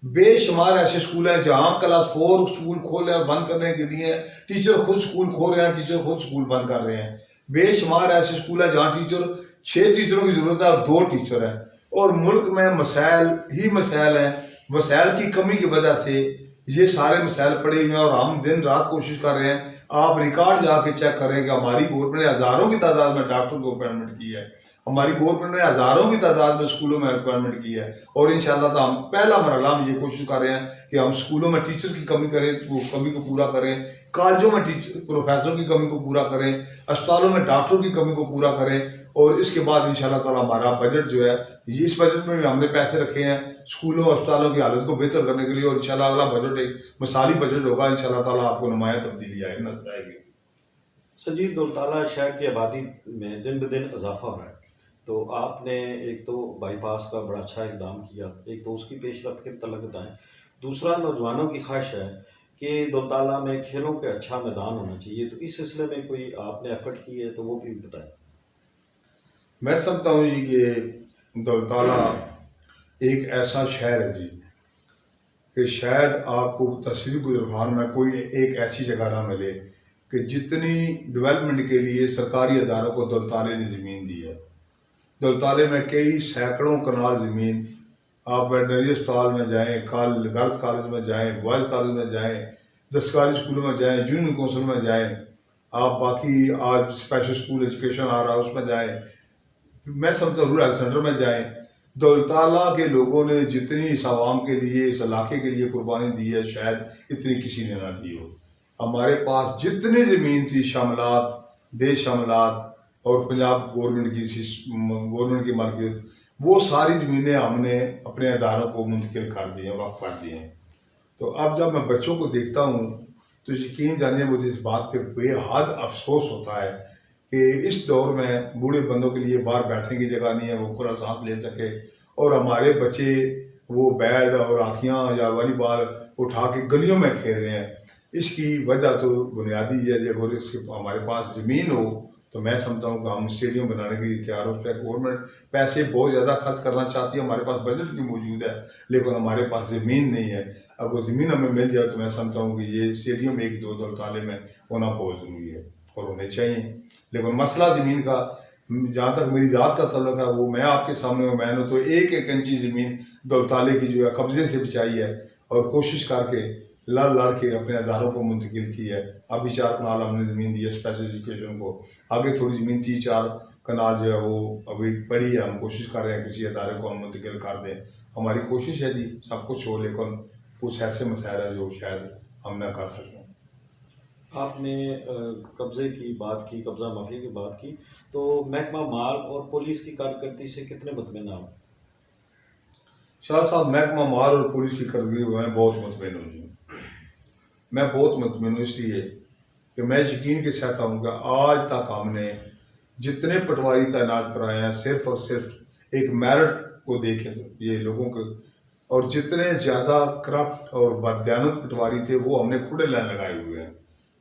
बेशुमार ऐसे स्कूल हैं जहाँ क्लास 4 स्कूल खोले और बंद करने के लिए टीचर खुद स्कूल खोल रहे हैं, टीचर खुद स्कूल बंद कर रहे हैं। बेशुमार ऐसे स्कूल हैं जहाँ 6 टीचरों की जरूरत है और 2 टीचर हैं। और मुल्क में मसाइल ही मसाइल हैं। वसाइल की कमी की वजह से ये सारे मसाइल पड़े हुए हैं और हम दिन रात कोशिश कर रहे हैं। आप रिकॉर्ड जाके चेक करें कि हमारी गवर्नमेंट ने हज़ारों की तादाद में डॉक्टर को अपॉइंटमेंट की है, हमारी गवर्नमेंट ने हज़ारों की तादाद में स्कूलों में अपॉइंटमेंट की है। और इंशाल्लाह तो हम पहला मरहला हम ये कोशिश कर रहे हैं कि हम स्कूलों में टीचर की कमी करें, वो कमी को पूरा करें, कॉलेजों में टीचर प्रोफेसरों की कमी को पूरा करें, अस्पतालों में डॉक्टरों की कमी को पूरा करें। और इसके बाद इंशाल्लाह ताला हमारा बजट जो है, इस बजट में भी हमने पैसे रखे हैं स्कूलों अस्पतालों की हालत को बेहतर करने के लिए। और इंशाल्लाह अगला बजट एक मिसाली बजट होगा। इंशाल्लाह ताला आपको नुमाया तब्दीली आए नजर आएगी। संजीव, दौलताला शहर की आबादी में दिन ब दिन इजाफा हो रहा है, तो आपने एक तो बाईपास का बड़ा अच्छा इकदाम किया, एक तो उसकी पेशरफ्त के तलक बताएं। दूसरा, नौजवानों की ख्वाहिश है कि दौलताला में खेलों के अच्छा मैदान होना चाहिए, तो इस सिलसिले में कोई आपने एफर्ट की है तो वो भी बताएं। मैं समझता हूँ जी कि दौलताला एक ऐसा शहर है जी कि शायद आपको तस्वीर गुजरखान में कोई एक ऐसी जगह ना मिले कि जितनी डेवलपमेंट के लिए सरकारी अदारों को दौलताले ने ज़मीन दी है। दौलताले में कई सैकड़ों कनाल ज़मीन, आप वेटनरी अस्पताल में जाएँ, गर्ल्स कॉलेज में जाएँ, बॉयज़ कॉलेज में जाएँ, दस्तकारी स्कूलों में जाएँ, यूनियन कौंसिल में जाएँ, आप बाकी आज स्पेशल स्कूल एजुकेशन आ रहा है उसमें जाएँ, मैं समझता हूँ रूरल सेंटर में जाएँ। दौलताला के लोगों ने जितनी इस आवाम के लिए, इस इलाके के लिए कुर्बानी दी है शायद इतनी किसी ने ना दी हो। हमारे पास जितनी ज़मीन थी, शामलात, देश शामलात और पंजाब गवर्नमेंट की मार्केट, वो सारी ज़मीनें हमने अपने अदारों को मुंतकिल कर दी हैं, वक्फ कर दी हैं। तो अब जब मैं बच्चों को देखता हूँ तो यकीन जानिए मुझे इस बात पे बेहद अफसोस होता है कि इस दौर में बूढ़े बंदों के लिए बाहर बैठने की जगह नहीं है, वो खुला सांस ले सके, और हमारे बच्चे वो बैट और आँखियाँ या वॉलीबॉल उठा के गलियों में खेल रहे हैं। इसकी वजह तो बुनियादी है, अगर इसके हमारे पास ज़मीन हो तो मैं समझता हूँ कि हम स्टेडियम बनाने के लिए तैयार हो। उस पर गवर्नमेंट पैसे बहुत ज़्यादा खर्च करना चाहती है, हमारे पास बजट भी मौजूद है, लेकिन हमारे पास ज़मीन नहीं है। अगर ज़मीन हमें मिल जाए तो मैं समझता हूँ कि ये स्टेडियम एक दो दौलताले में होना बहुत ज़रूरी है और होने चाहिए। लेकिन मसला ज़मीन का, जहाँ तक मेरी ज़ात का तल्लुक है, वो मैं आपके सामने हूँ। मैंने तो एक एक इंची ज़मीन दौलताले की जो है कब्जे से बचाई है और कोशिश करके लड़ लड़ के अपने अदारों को मुंतकिल की है। अभी 4 कनाल हमने ज़मीन दी है स्पेशल एजुकेशन को, आगे थोड़ी ज़मीन 3-4 कनाल जो है वो अभी पड़ी है। हम कोशिश कर रहे हैं किसी अदारे को हम मुंतकिल कर दें। हमारी कोशिश है जी सब कुछ हो, लेकिन कुछ ऐसे मसाइल हैं जो शायद हम ना कर सकें। आपने कब्ज़े की बात की, कब्ज़ा माफिया की बात की, तो महकमा माल और पुलिस की कारकर्दगी से कितने मुतमिन आप? शाह साहब, महकमा माल और पुलिस की कारकर्दगी में बहुत मुतमिन हूँ जी। मैं बहुत मुतमिन हूँ इसलिए कि मैं यकीन के साथ हूँ कि आज तक हमने जितने पटवारी तैनात कराए हैं सिर्फ और सिर्फ एक मेरिट को देखे ये लोगों के, और जितने ज़्यादा करप्ट और बददियानत पटवारी थे वो हमने खुले लाइन लगाए हुए हैं।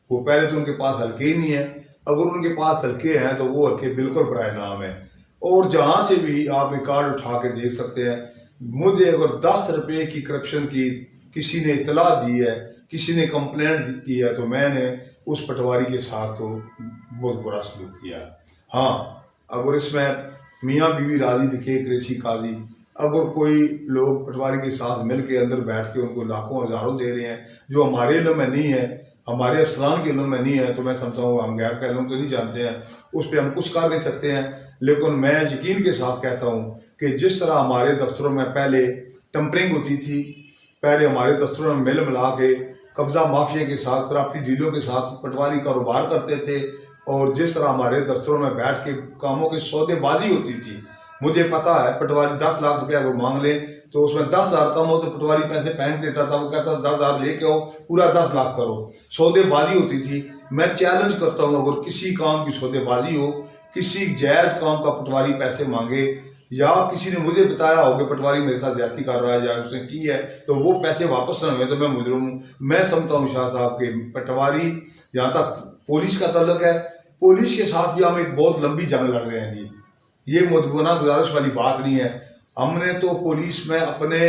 वो पहले तो उनके पास हल्के ही नहीं है, अगर उनके पास हल्के हैं तो वो हल्के बिल्कुल बराए नाम है। और जहाँ से भी आप रिकॉर्ड उठा के देख सकते हैं, मुझे अगर 10 रुपये की करप्शन की किसी ने इतला दी है, किसी ने कंप्लेंट की है, तो मैंने उस पटवारी के साथ तो बहुत बुरा सलूक किया। हाँ, अगर इसमें मियाँ बीवी राजी दिखे कृषि काजी, अगर कोई लोग पटवारी के साथ मिल के अंदर बैठ के उनको लाखों हज़ारों दे रहे हैं जो हमारे इल्म में नहीं है, हमारे अफसरान के इल्म में नहीं है, तो मैं समझता हूँ हम गैर का इल्म तो नहीं जानते हैं, उस पर हम कुछ कर नहीं सकते हैं। लेकिन मैं यकीन के साथ कहता हूँ कि जिस तरह हमारे दफ्तरों में पहले टम्परिंग होती थी, पहले हमारे दफ्तरों में मिल मिला के कब्जा माफिया के साथ, प्रॉपर्टी डीलरों के साथ पटवारी कारोबार करते थे, और जिस तरह हमारे दफ्तरों में बैठ के कामों की सौदेबाजी होती थी, मुझे पता है पटवारी 10 लाख रुपया अगर मांग ले तो उसमें 10,000 कम हो तो पटवारी पैसे फेंक देता था। वो कहता 10,000 लेके आओ, पूरा 10 लाख करो। सौदेबाजी होती थी। मैं चैलेंज करता हूँ, अगर किसी काम की सौदेबाजी हो, किसी जायज़ काम का पटवारी पैसे मांगे, या किसी ने मुझे बताया हो कि पटवारी मेरे साथ ज्यादती कर रहा है या उसने की है, तो वो पैसे वापस ना हुए तो मैं मुजरिम हूँ। मैं समझता हूँ शाह साहब के पटवारी, जहाँ तक पुलिस का ताल्लुक है, पुलिस के साथ भी हम एक बहुत लंबी जंग लड़ रहे हैं जी। ये मुतबना गुजारिश वाली बात नहीं है। हमने तो पुलिस में अपने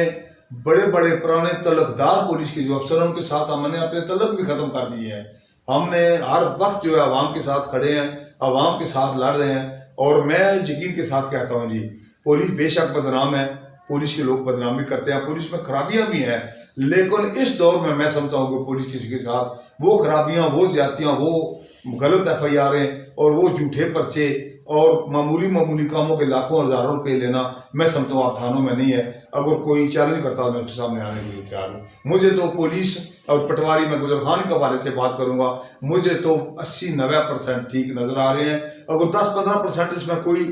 बड़े बड़े पुराने तल्लुकदार पुलिस के जो अफसर हैं उनके साथ हमने अपने तल्लुक भी ख़त्म कर दिए हैं। हमने हर वक्त जो है आवाम के साथ खड़े हैं, आवाम के साथ लड़ रहे हैं। और मैं यकीन के साथ कहता हूँ जी, पुलिस बेशक बदनाम है, पुलिस के लोग बदनामी करते हैं, पुलिस में खराबियां भी हैं, लेकिन इस दौर में मैं समझता हूँ कि पुलिस किसी के साथ वो खराबियां, वो ज्यादतियाँ, वो गलत FIR और वो झूठे पर्चे और मामूली कामों के लाखों हज़ारों रुपये लेना, मैं समझता हूँ आप थानों में नहीं है। अगर कोई चैलेंज करता है मैं उसके सामने आने के लिए तैयार हूँ। मुझे तो पुलिस और पटवारी, मैं गुजर खान के हवाले से बात करूँगा, मुझे तो 80-90% ठीक नज़र आ रहे हैं। अगर 10-15% इसमें कोई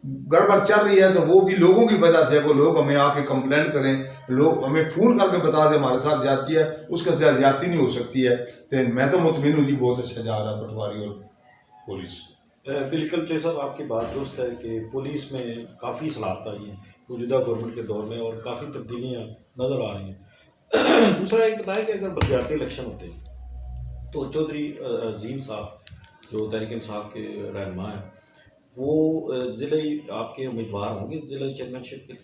गड़बड़ चल रही है तो वो भी लोगों की वजह से, को लोग हमें आके कंप्लेंट करें, लोग हमें फ़ोन करके बता दें हमारे साथ जाती है, उसके साथ जाती नहीं हो सकती है। तो मैं तो मुतमिन हूँ जी, बहुत अच्छा जा रहा है पटवारी और पुलिस। बिल्कुल जय साहब, आपकी बात दुरुस्त है कि पुलिस में काफ़ी सलाहत आई है मौजूदा गवर्नमेंट के दौर में और काफ़ी तब्दीलियाँ नज़र आ रही हैं। दूसरा एक बताया कि अगर बलदियाती इलेक्शन होते तो चौधरी अजीम साहब जो तहरीक इंसाफ के रहनुमा हैं, वो ज़िले आपके उम्मीदवार होंगे ज़िला चेयरमैनशिप के?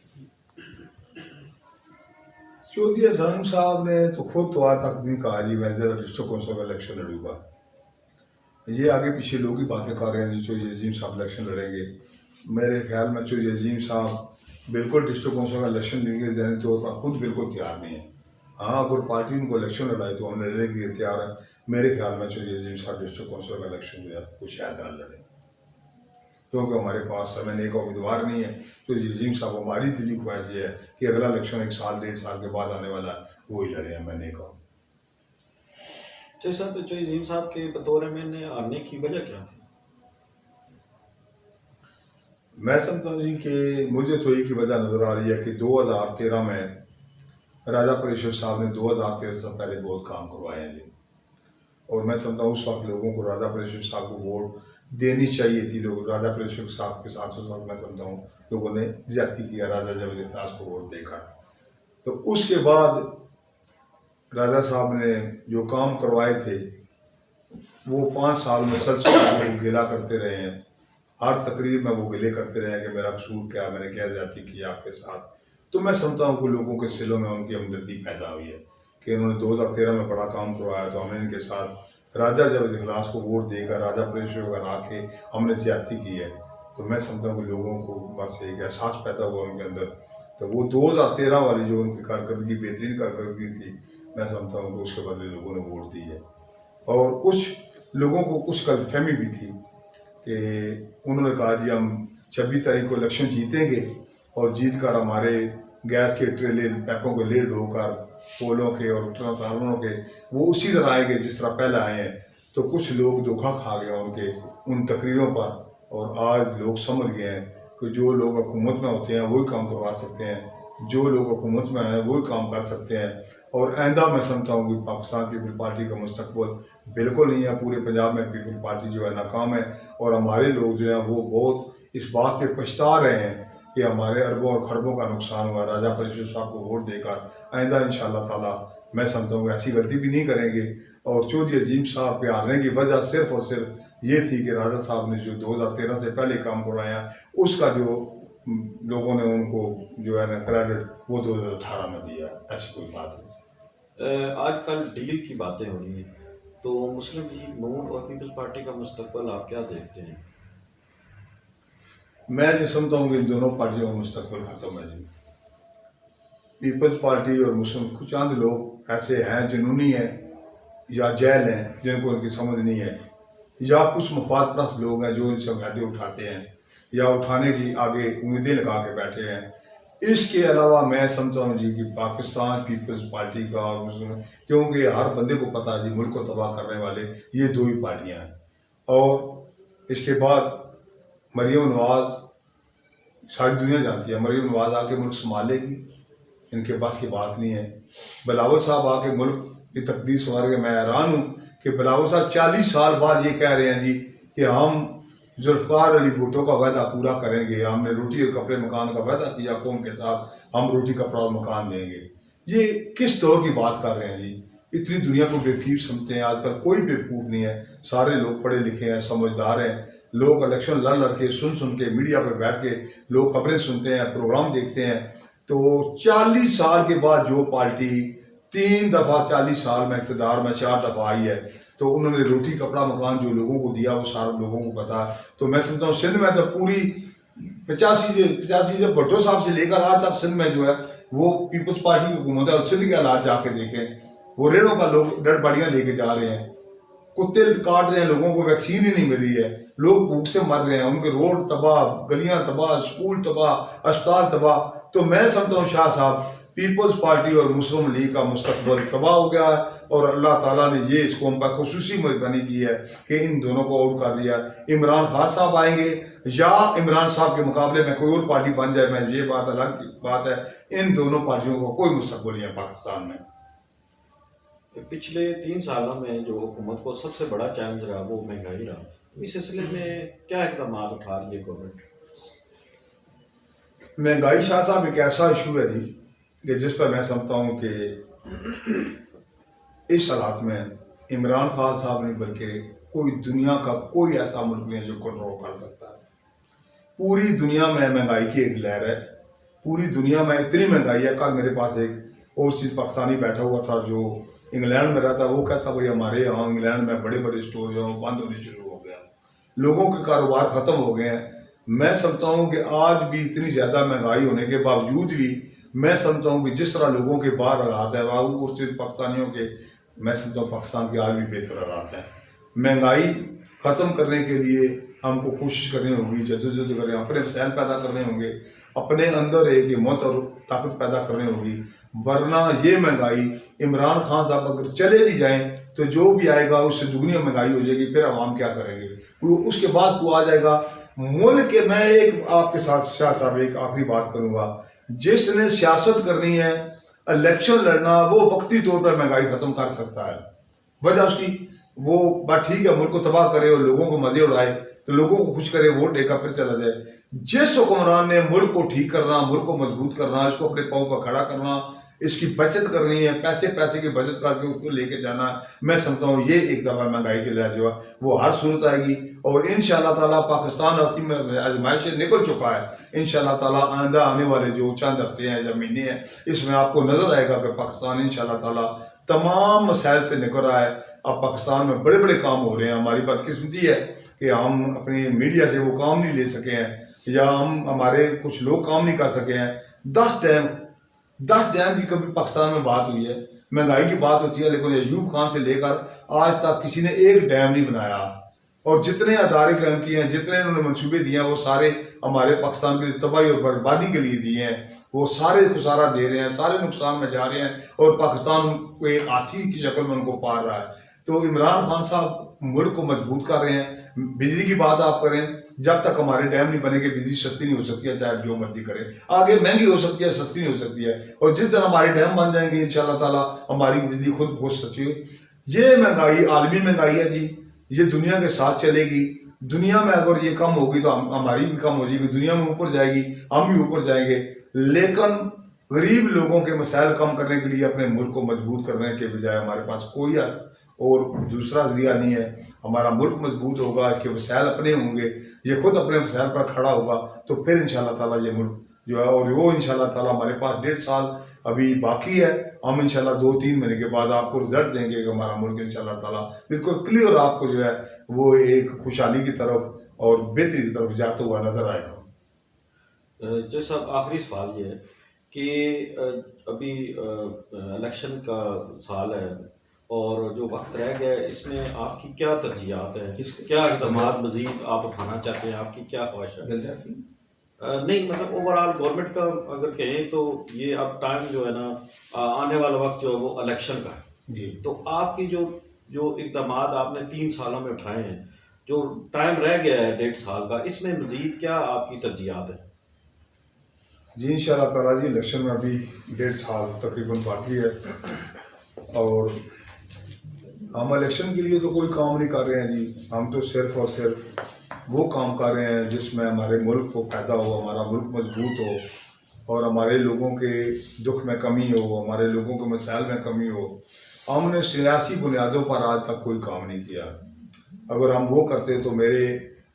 चौधरी अजीम साहब ने तो खुद तो आज तक नहीं कहा जी मैं ज़रा डिस्ट्रिक्ट कौंसिल का इलेक्शन लड़ूंगा। ये आगे पीछे लोग ही बातें कर रहे हैं जी चौधरी अजीम साहब इलेक्शन लड़ेंगे। मेरे ख्याल में चौधरी अजीम साहब बिल्कुल डिस्ट्रिक्ट कौंसिल का इलेक्शन लेंगे, जहनी तौर पर खुद बिल्कुल तैयार नहीं है। हाँ, अगर पार्टी उनको इलेक्शन लड़ाए तो हम लड़ने के लिए तैयार है। मेरे ख्याल में चौधरी अजीम साहब डिस्ट्रिक्ट कौंसिल का इलेक्शन जो है वो शायद ना लड़े, क्योंकि हमारे पास हमें एक उम्मीदवार नहीं है। तो अजीम साहब, हमारी दिली ख्वाहिश ये है कि अगला इलेक्शन 1 साल 1.5 साल के बाद आने वाला है, वो ही लड़े हैं। मैंने कहा साहब, जो अजीम साहब के बतौर में आने की वजह क्या थी? मैं समझता हूँ जी कि मुझे तो एक ही वजह नज़र आ रही है कि 2013 में राजा परेश्वर साहब ने 2013 से पहले बहुत काम करवाए हैं जी। और मैं समझता हूँ उस वक्त लोगों को राजा परेश्वर साहब को वोट देनी चाहिए थी। लोग राजा परेश्वर साहब के साथ उस वक्त मैं समझता हूँ लोगों ने ज्यादती किया राजा जवेद खास को वोट देकर। तो उसके बाद राजा साहब ने जो काम करवाए थे वो 5 साल मुसलसल वो गिला करते रहे हैं। हर तकरीर में वो गिले करते रहे हैं कि मेरा कसूर क्या, मैंने क्या ज्यादती की आपके साथ। तो मैं समझता हूँ कि लोगों के दिलों में उनकी हमदर्दी पैदा हुई है कि उन्होंने 2013 में बड़ा काम करवाया, तो हमने इनके साथ राजा जब इजलास को वोट देकर राजा परिषद होकर आके हमने ज्यादती की है। तो मैं समझता हूँ कि लोगों को बस एक एहसास पैदा हुआ उनके अंदर। तो वो 2013 वाली जो उनकी कारकर्दगी, बेहतरीन कारकर्दगी थी, मैं समझता हूँ कि उसके बदले लोगों ने वोट दी है। और कुछ लोगों को कुछ गलतफहमी भी थी कि उन्होंने कहा जी हम 26 तारीख को इलेक्शन जीतेंगे और जीत कर हमारे गैस के ट्रेले पैपों को लेड होकर पोलों के और ट्रांसफार्मरों के वो उसी तरह आएंगे जिस तरह पहले आए हैं। तो कुछ लोग धोखा खा गए उनके उन तकरीरों पर, और आज लोग समझ गए हैं कि जो लोग हुकूमत में होते हैं वही काम करवा सकते हैं, जो लोग हुकूमत में हैं वही काम कर सकते हैं। और आइंदा मैं समझता हूँ कि पाकिस्तान पीपल पार्टी का मुस्तकबिल बिल्कुल नहीं है। पूरे पंजाब में पीपल पार्टी जो है नाकाम है, और हमारे लोग जो हैं वो बहुत इस बात पे पछता रहे हैं कि हमारे अरबों और खरबों का नुकसान हुआ राजा परिषद साहब को वोट देकर। आइंदा इंशाअल्लाह ताला मैं समझता हूँ ऐसी गलती भी नहीं करेंगे। और चौधरी अजीम साहब के हारने की वजह सिर्फ और सिर्फ ये थी कि राजा साहब ने जो 2013 से पहले काम करवाया उसका जो लोगों ने उनको जो है ना क्रेडिट वो 2018 में दिया। ऐसी कोई बात नहीं। आजकल डील की बातें हो रही हैं, तो मुस्लिम लीग नून और पीपल पार्टी का मुस्तकबिल आप क्या देखते हैं? मैं जो समझता हूँ कि इन दोनों पार्टियों का मुस्तकबिल खत्म है जी। पीपल्स पार्टी और मुस्लिम कुछ चंद लोग ऐसे हैं जुनूनी हैं या जैल हैं जिनको उनकी समझ नहीं है, या कुछ मफाद परस्त लोग हैं जो इनसे फायदे उठाते हैं या उठाने की आगे उम्मीदें लगा के बैठे हैं। इसके अलावा मैं समझता हूँ जी कि पाकिस्तान पीपल्स पार्टी का और मुस्लिम, क्योंकि हर बंदे को पता है जी मुल्क को तबाह करने वाले ये दो ही पार्टियाँ हैं। और इसके बाद मरियम नवाज सारी दुनिया जानती है, मरियम नवाज आके मुल्क संभालेगी, इनके पास की बात नहीं है। बिलावल साहब आके मुल्क की तकदीर संभाल के, मैं हैरान हूँ कि बिलावल साहब 40 साल बाद ये कह रहे हैं जी कि हम जुल्फ़िकार अली भुट्टो का वादा पूरा करेंगे, हमने रोटी और कपड़े मकान का वादा किया कौम के साथ, हम रोटी कपड़ा और मकान देंगे। ये किस दौर की बात कर रहे हैं जी? इतनी दुनिया को बेवकूफ़ समझते हैं। आजकल कोई बेवकूफ़ नहीं है, सारे लोग पढ़े लिखे हैं, समझदार हैं। लोग इलेक्शन लड़ के सुन के मीडिया पर बैठ के लोग खबरें सुनते हैं, प्रोग्राम देखते हैं। तो 40 साल के बाद जो पार्टी 3 दफ़ा 40 साल में इक़्तिदार में 4 दफ़ा आई है, तो उन्होंने रोटी कपड़ा मकान जो लोगों को दिया वो सारे लोगों को पता है। तो मैं समझता हूँ सिंध में तो पूरी 85 जब भुट्टो साहब से लेकर आज तक सिंध में जो है वो पीपल्स पार्टी की हुकूमत है। और सिंध के हालात जाके देखें, वो रेड़ों का लोग डेड बॉडियाँ लेके जा रहे हैं, कुत्ते काट रहे हैं, लोगों को वैक्सीन ही नहीं मिल रही है, लोग भूख से मर रहे हैं, उनके रोड तबाह, गलियां तबाह, स्कूल तबाह, अस्पताल तबाह। तो मैं समझता हूँ शाह साहब पीपल्स पार्टी और मुस्लिम लीग का मुस्तकबिल तबाह हो गया है, और अल्लाह ताला ने ये इस कौम पर खुसूसी मेहरबानी की है कि इन दोनों को और कर दिया। इमरान खान साहब आएंगे या इमरान साहब के मुकाबले में कोई और पार्टी बन जाए, मैं ये बात अलग बात है, इन दोनों पार्टियों को कोई मुस्तकबिल नहीं है पाकिस्तान में। पिछले 3 सालों में जो हुकूमत को सबसे बड़ा चैलेंज रहा वो महंगाई रहा, इस सिलसिले में क्या इकदाम उठा रही है गवर्नमेंट? महंगाई शाह साहब एक ऐसा इशू है जी कि जिस पर मैं समझता हूँ कि इस हालात में इमरान खान साहब नहीं बल्कि कोई दुनिया का कोई ऐसा मुल्क नहीं है जो कंट्रोल कर सकता है। पूरी दुनिया में महंगाई की एक लहर है, पूरी दुनिया में इतनी महंगाई है। कल मेरे पास एक और चीज़ पाकिस्तानी बैठा हुआ था जो इंग्लैंड में रहता, वो कहता भाई हमारे यहाँ इंग्लैंड में बड़े बड़े स्टोर जो हैं बंद होने शुरू हो गया, लोगों के कारोबार ख़त्म हो गए हैं। मैं समझता हूँ कि आज भी इतनी ज़्यादा महंगाई होने के बावजूद भी मैं समझता हूँ कि जिस तरह लोगों के बाहर हालात है वो सिर्फ पाकिस्तानियों के, मैं समझता हूँ पाकिस्तान के आज भी बेहतर हालात है। महंगाई ख़त्म करने के लिए हमको कोशिश करनी होगी, जद्दोजहद करें, अपने वसाइल पैदा करने होंगे, अपने अंदर एक हिम्मत और ताकत पैदा करनी होगी। वरना ये महंगाई इमरान खान साहब अगर चले भी जाएं तो जो भी आएगा उससे दुगनी महंगाई हो जाएगी, फिर आवाम क्या करेंगे? उसके बाद वो आ जाएगा मुल्क के। मैं एक आपके साथ शाह साहब एक आखिरी बात करूँगा, जिसने सियासत करनी है, इलेक्शन लड़ना, वो वक्ती तौर पर महंगाई ख़त्म कर सकता है। वजह उसकी वो बात ठीक है, मुल्क को तबाह करे और लोगों को मजे उड़ाए, तो लोगों को खुश करे, वोट देकर फिर चला जाए। जिस हुक्मरान ने मुल्क को ठीक करना, मुल्क को मजबूत करना, इसको अपने पाँव पर खड़ा करना, इसकी बचत करनी है, पैसे पैसे की बचत करके उसको लेके जाना है। मैं समझता हूँ ये एक दफ़ा महंगाई के लिहाज जो है वो हर सूरत आएगी और इंशाअल्लाह ताला पाकिस्तान हफ्ते में आजमाइश से निकल चुका है। इंशाअल्लाह ताला आइंदा आने वाले जो चंद हफ्ते हैं या महीने हैं इसमें आपको नजर आएगा कि पाकिस्तान इंशाअल्लाह ताला तमाम मसाइल से निकल रहा है। अब पाकिस्तान में बड़े बड़े काम हो रहे हैं। हमारी बदकिस्मती है कि हम अपनी मीडिया से वो काम नहीं ले सके हैं या हम हमारे कुछ लोग काम नहीं कर सके हैं। 10 डैम की कभी पाकिस्तान में बात हुई है, महंगाई की बात होती है, लेकिन अयूब खान से लेकर आज तक किसी ने एक डैम नहीं बनाया। और जितने अदारे कायम किए हैं, जितने उन्होंने मंसूबे दिए हैं, वो सारे हमारे पाकिस्तान की तबाही और बर्बादी के लिए दिए हैं। वो सारे खुसारा दे रहे हैं, सारे नुकसान में जा रहे हैं और पाकिस्तान को एक हाथी की शक्ल में उनको पार रहा है। तो इमरान खान साहब मुल्क को मजबूत कर रहे हैं। बिजली की बात आप करें, जब तक हमारे डैम नहीं बनेंगे बिजली सस्ती नहीं हो सकती है, चाहे जो मर्जी करें। आगे महंगी हो सकती है, सस्ती नहीं हो सकती है। और जिस दिन हमारे डैम बन जाएंगे इंशाअल्लाह ताला हमारी बिजली खुद बहुत सस्ती है। ये महंगाई आलमी महंगाई है जी, ये दुनिया के साथ चलेगी। दुनिया में अगर ये कम होगी तो हमारी भी कम हो जाएगी, दुनिया में ऊपर जाएगी, हम भी ऊपर जाएंगे। लेकिन गरीब लोगों के मसाइल कम करने के लिए अपने मुल्क को मजबूत करने के बजाय हमारे पास कोई और दूसरा जरिया नहीं है। हमारा मुल्क मजबूत होगा, इसके वसाइल अपने होंगे, ये खुद अपने वसाइल पर खड़ा होगा तो फिर इंशाअल्लाह ताला ये मुल्क जो है, और वो इंशाअल्लाह ताला हमारे पास 1.5 साल अभी बाकी है। हम इंशाअल्लाह 2-3 महीने के बाद आपको रिजल्ट देंगे कि हमारा मुल्क इंशाअल्लाह ताला बिल्कुल क्लियर आपको जो है वो एक खुशहाली की तरफ और बेहतरी की तरफ जाता हुआ नजर आएगा। जो साहब आखिरी सवाल ये है कि अभी इलेक्शन का साल है और जो वक्त रह गया है इसमें आपकी क्या तरजीहात है, क्या इक़दाम मज़ीद आप उठाना चाहते हैं, आपकी क्या ख्वाहिश है? नहीं मतलब ओवरऑल गवर्नमेंट का अगर कहें तो ये अब टाइम जो है ना आने वाला वक्त जो है वो इलेक्शन का है जी। तो आपकी जो इक़दाम आपने 3 सालों में उठाए हैं, जो टाइम रह गया है 1.5 साल का, इसमें मज़ीद क्या आपकी तरजीहात है? जी इंशाअल्लाह ताला जी इलेक्शन में अभी 1.5 साल तकरीबन बाकी है और हम इलेक्शन के लिए तो कोई काम नहीं कर रहे हैं जी। हम तो सिर्फ और सिर्फ वो काम कर रहे हैं जिसमें हमारे मुल्क को फ़ायदा हो, हमारा मुल्क मजबूत हो और हमारे लोगों के दुख में कमी हो, हमारे लोगों के मसाइल में कमी हो। हमने सियासी बुनियादों पर आज तक कोई काम नहीं किया। अगर हम वो करते तो मेरे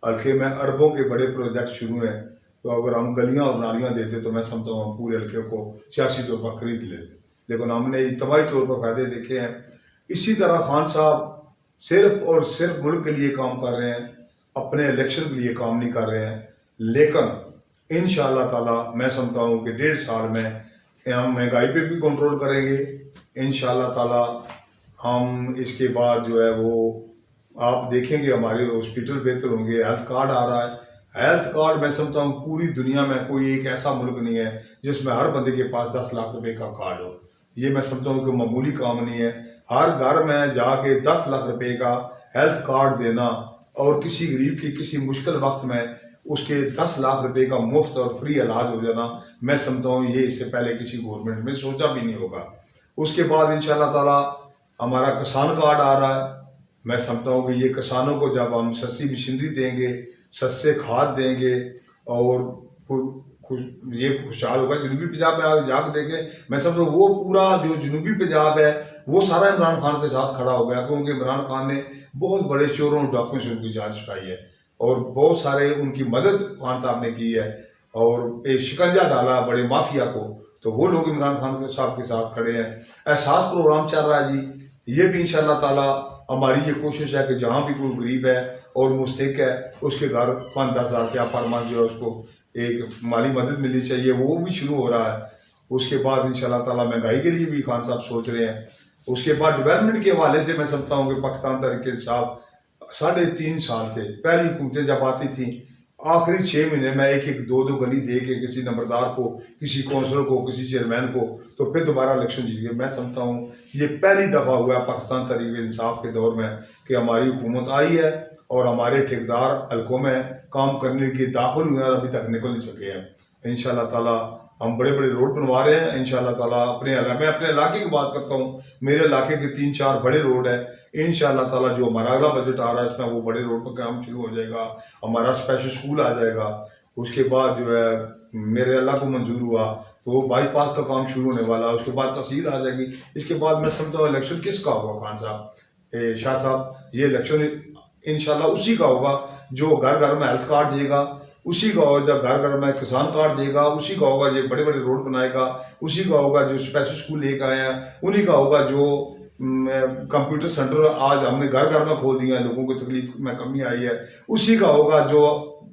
हल्के में अरबों के बड़े प्रोजेक्ट शुरू हैं, तो अगर हम गलियां और नालियां देते तो मैं समझता हूँ हम पूरे हल्के को सियासी तौर पर खरीद लेते। लेकिन हमने इज्तिमाई तौर पर फ़ायदे देखे हैं। इसी तरह खान साहब सिर्फ और सिर्फ मुल्क के लिए काम कर रहे हैं, अपने इलेक्शन के लिए काम नहीं कर रहे हैं। लेकिन इंशाअल्लाह ताला मैं समझता हूँ कि 1.5 साल में हम महंगाई पे भी कंट्रोल करेंगे इंशाअल्लाह ताला। हम इसके बाद जो है वो आप देखेंगे हमारे हॉस्पिटल बेहतर होंगे। हेल्थ कार्ड आ रहा है, हेल्थ कार्ड मैं समझता हूँ पूरी दुनिया में कोई एक ऐसा मुल्क नहीं है जिसमें हर बंदे के पास 10 लाख रुपए का कार्ड हो। ये मैं समझता हूँ कि मामूली काम नहीं है। हर घर में जाके 10 लाख रुपए का हेल्थ कार्ड देना और किसी गरीब की किसी मुश्किल वक्त में उसके 10 लाख रुपए का मुफ्त और फ्री इलाज हो जाना, मैं समझता हूँ ये इससे पहले किसी गवर्नमेंट में सोचा भी नहीं होगा। उसके बाद इंशाअल्लाह ताला हमारा किसान कार्ड आ रहा है। मैं समझता हूँ कि ये किसानों को जब हम सस्ती मशीनरी देंगे, सस्ते खाद देंगे और ये खुशहाल होगा। जनूबी पंजाब में आप जाकर देखें, मैं समझता हूँ वो पूरा जो जनूबी पंजाब है वो सारा इमरान खान के साथ खड़ा हो गया, क्योंकि इमरान खान ने बहुत बड़े चोरों डाकुओं से उनकी जान छुड़ाई है और बहुत सारे उनकी मदद खान साहब ने की है और एक शिकंजा डाला बड़े माफिया को। तो वो लोग इमरान खान साहब के साथ खड़े हैं। एहसास प्रोग्राम चल रहा है जी, ये भी इंशाअल्लाह ताला हमारी ये कोशिश है कि जहाँ भी कोई गरीब है और मुस्तहिक है उसके घर 5-10 हज़ार रुपया पर मंथ जो है उसको एक माली मदद मिलनी चाहिए, वो भी शुरू हो रहा है। उसके बाद इंशाअल्लाह ताला महंगाई के लिए भी खान साहब सोच रहे हैं। उसके बाद डेवलपमेंट के हवाले से मैं समझता हूँ कि पाकिस्तान तहरीक इंसाफ 3.5 साल से पहली हुकूमतें जब आती थी आखिरी 6 महीने में एक 2 गली दे के किसी नंबरदार को, किसी कौंसलर को, किसी चेयरमैन को, तो फिर दोबारा इलेक्शन जीत गए। मैं समझता हूँ ये पहली दफ़ा हुआ है पाकिस्तान तहरीक इंसाफ के दौर में कि हमारी हुकूमत आई है और हमारे ठेकेदार हल्कों में काम करने के दाखिल हुए और अभी तक निकल नहीं सके हैं। इंशाअल्लाह ताला हम बड़े बड़े रोड बनवा रहे हैं। इंशाअल्लाह ताला मैं अपने इलाके की बात करता हूँ, मेरे इलाके के 3-4 बड़े रोड है। इंशाअल्लाह ताला जो हमारा अगला बजट आ रहा है इसमें वो बड़े रोड पर काम शुरू हो जाएगा। हमारा स्पेशल स्कूल आ जाएगा। उसके बाद जो है मेरे अल्लाह को मंजूर हुआ तो वो बाईपास का काम शुरू होने वाला है, उसके बाद तहसील आ जाएगी। इसके बाद मैं समझता हूँ इलेक्शन किसका होगा खान साहब, शाह साहब, ये इलेक्शन इंशाल्लाह उसी का होगा जो घर घर में हेल्थ कार्ड देगा, उसी का होगा जो घर घर में किसान कार्ड देगा, उसी का होगा जो बड़े बड़े रोड बनाएगा, उसी का होगा जो स्पेशल स्कूल लेकर आए हैं, उन्हीं का होगा जो कंप्यूटर सेंटर आज हमने घर घर में खोल दिया है, लोगों को तकलीफ में कमी आई है, उसी का होगा जो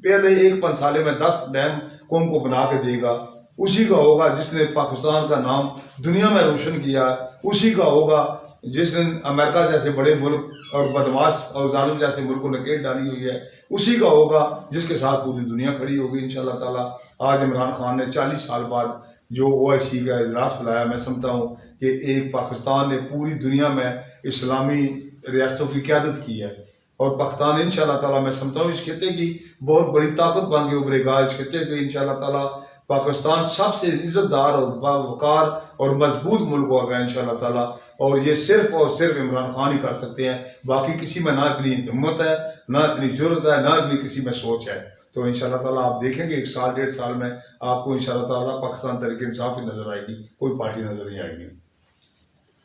पहले एक पंसाले में 10 डैम कौम को बना के देगा, उसी का होगा जिसने पाकिस्तान का नाम दुनिया में रोशन किया, उसी का होगा जिसने अमेरिका जैसे बड़े मुल्क और बदमाश और जालिम जैसे मुल्क को नकेल डाली हुई है, उसी का होगा जिसके साथ पूरी दुनिया खड़ी होगी इंशाल्लाह ताला। आज इमरान खान ने 40 साल बाद जो OIC का इजलास बुलाया, मैं समझता हूँ कि एक पाकिस्तान ने पूरी दुनिया में इस्लामी रियासतों की क़यादत की है, और पाकिस्तान इंशाल्लाह ताला मैं समझता हूँ इस खिते की बहुत बड़ी ताकत बन के उभरेगा। इस खिते के इंशाल्लाह ताला पाकिस्तान सबसे इज्जतदार और बावकार और मजबूत मुल्क होगा इंशाल्लाह ताला, और ये सिर्फ और सिर्फ इमरान खान ही कर सकते हैं। बाकी किसी में ना इतनी हिम्मत है, ना इतनी जुर्रत है, ना इतनी किसी में सोच है। तो इंशाल्लाह ताला आप देखेंगे 1 साल 1.5 साल में आपको इंशाल्लाह ताला पाकिस्तान तहरीक इंसाफ ही नजर आएगी, कोई पार्टी नजर नहीं आएगी।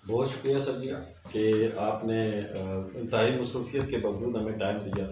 बहुत शुक्रिया सर जी कि आपने इंतहाई मसरूफियत के बावजूद हमें टाइम दिया।